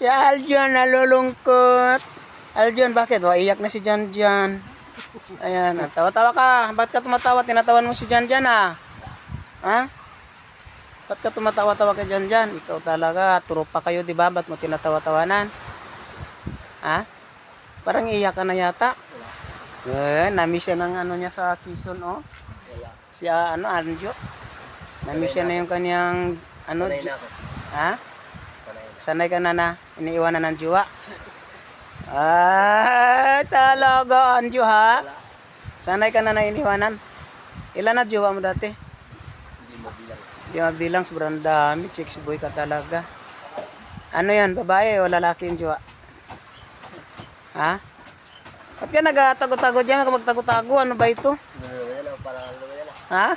Si Aljon nalulungkot. Aljon, bakit? Iyak na si Janjan. Ayan, tawa-tawa ka. Ba't ka tumatawa? Tinatawan mo si Janjan ah. Ha? Ba't ka tumatawa-tawa kay Janjan? Ikaw talaga, tropa kayo, di ba? Ba't mo tinatawa-tawanan? Ha? Parang iyak ka na yata. Namiss siya ng ano niya sa Quezon, oh. Si Anjo. Namiss siya na yung kanyang, Sanay na ako. ha? Sanay ka na iniiwanan ng jowa. Talaga, Anjo, ha? Sanay ka na iniiwanan. Ilan na jowa mo dati? Hindi mo bilang. Di mabilang, sobrang dami. Chicks boy ka talaga. Ano yan, babae o lalaki yung jowa? Ha? Ba't ka nagtago-tago dyan? Magtago-tago, ano ba ito? Ha?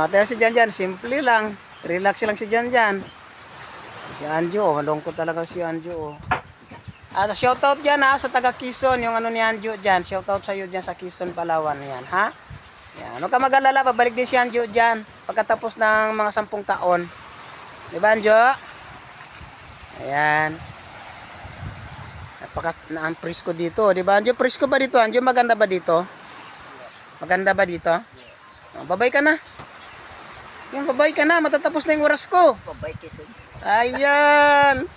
Tayo si Janjan, simple lang. Relax lang si Janjan. Si Anjo, malungkot talaga si Anjo. Shoutout dyan ha, sa taga Quezon, yung ano ni Anjo dyan. Shoutout sa iyo dyan sa Quezon, Palawan. Yan, ha? Yan, huwag ka mag-alala, babalik din si Anjo dyan. Pagkatapos ng mga 10 taon. Diba Anjo? Ayan. Ang presko dito, diba Anjo? Presko ba dito? Anjo, maganda ba dito? Maganda ba dito? Babay ka na. Yung babay ka na, matatapos na yung oras ko. Babay Quezon. Ayan.